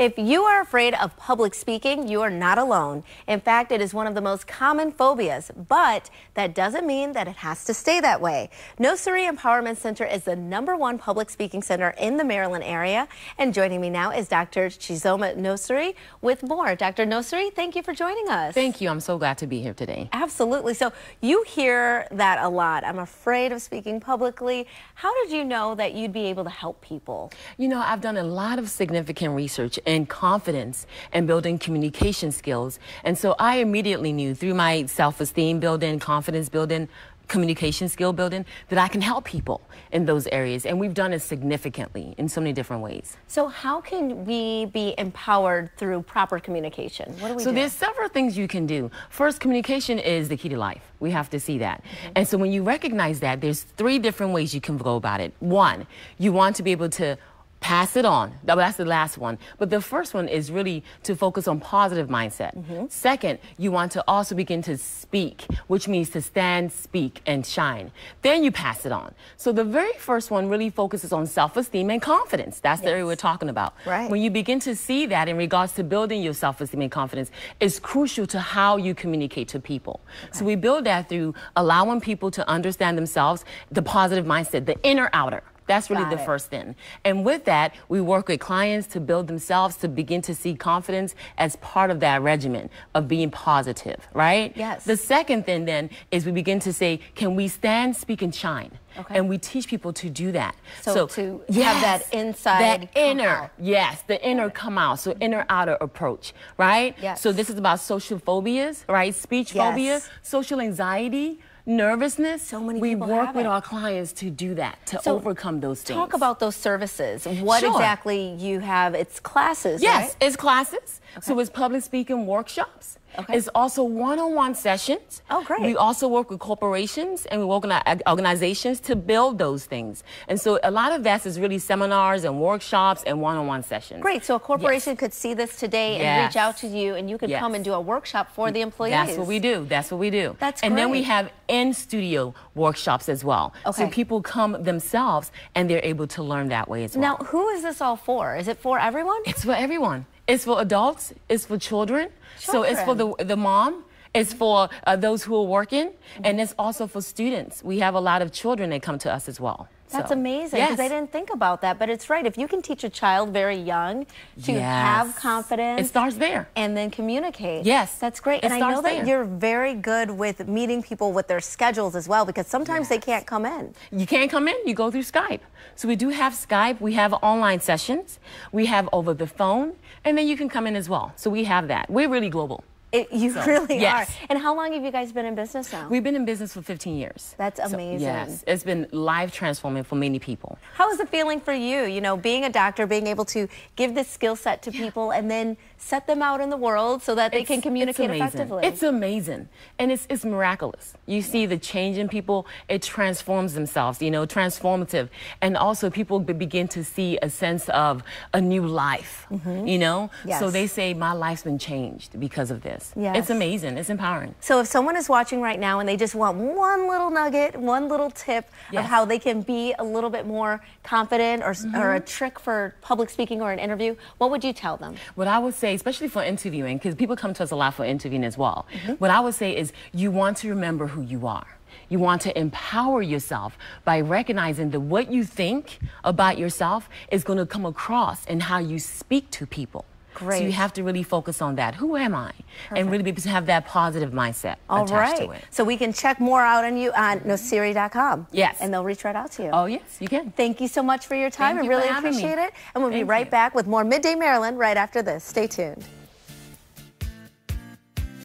If you are afraid of public speaking, you are not alone. In fact, it is one of the most common phobias, but that doesn't mean that it has to stay that way. Nosiri Empowerment Center is the #1 public speaking center in the Maryland area. And joining me now is Dr. Chizoma Nosiri with more. Dr. Nosiri, thank you for joining us. Thank you. I'm so glad to be here today. Absolutely. So you hear that a lot. I'm afraid of speaking publicly. How did you know that you'd be able to help people? You know, I've done a lot of significant research in confidence and building communication skills. And so I immediately knew through my self-esteem building, confidence building, communication skill building, that I can help people in those areas. And we've done it significantly in so many different ways. So how can we be empowered through proper communication? What do we do? So there's several things you can do. First, communication is the key to life. We have to see that. And so when you recognize that, there's 3 different ways you can go about it. 1, you want to be able to pass it on. That's the last one. But the first one is really to focus on positive mindset. Second, you want to also begin to speak, which means to stand, speak, and shine. Then you pass it on. So the very first one really focuses on self-esteem and confidence. That's the area we're talking about. Right. When you begin to see that in regards to building your self-esteem and confidence, it's crucial to how you communicate to people. So we build that through allowing people to understand themselves, the positive mindset, the inner outer. That's really the first thing. And with that, we work with clients to build themselves, to begin to see confidence as part of that regimen of being positive, right? Yes. The second thing then is we begin to say, can we stand, speak, and shine? And we teach people to do that. So to have that inside, that inner, the inner come out. So inner outer approach, right? Yes. So this is about social phobias, right? Speech phobia, social anxiety, nervousness. So many we people work have with it. our clients to do that, to overcome those things. Talk about those services. What exactly you have? It's classes, Yes, right? it's classes. So it's public speaking workshops. It's also one-on-one sessions. Oh, great. We also work with corporations and we work with organizations to build those things. And so a lot of that is really seminars and workshops and one-on-one sessions. Great. So a corporation could see this today and reach out to you, and you could come and do a workshop for the employees. That's what we do. That's what we do. That's And great. then we have in-studio workshops as well. So people come themselves and they're able to learn that way as well. Now, who is this all for? Is it for everyone? It's for everyone. It's for adults. It's for children. So it's for the mom. It's for those who are working. And it's also for students. We have a lot of children that come to us as well. That's amazing, because I didn't think about that. But it's right. If you can teach a child very young to have confidence. It starts there. And then communicate. Yes. That's great. And I know that you're very good with meeting people with their schedules as well, because sometimes they can't come in. You can't come in. You go through Skype. So we do have Skype. We have online sessions. We have over the phone. And then you can come in as well. So we have that. We're really global. You really are. And how long have you guys been in business now? We've been in business for 15 years. That's amazing. Yes, it's been life transforming for many people. How is it feeling for you? You know, being a doctor, being able to give this skill set to people and then set them out in the world so that they can communicate effectively. It's amazing. And it's miraculous. You see the change in people, it transforms themselves, you know, transformative. And also people begin to see a sense of a new life, you know? So they say, my life's been changed because of this. It's amazing. It's empowering. So if someone is watching right now and they just want one little nugget, one little tip of how they can be a little bit more confident, or a trick for public speaking or an interview, what would you tell them? What I would say, especially for interviewing, because people come to us a lot for interviewing as well, what I would say is you want to remember who you are. You want to empower yourself by recognizing that what you think about yourself is going to come across in how you speak to people. Great. So you have to really focus on that. Who am I? And really be able to have that positive mindset attached to it. So we can check more out on you on nosiri.com. Yes. And they'll reach right out to you. Oh, yes, you can. Thank you so much for your time. I really appreciate it. And we'll be right back with more Midday Maryland right after this. Stay tuned.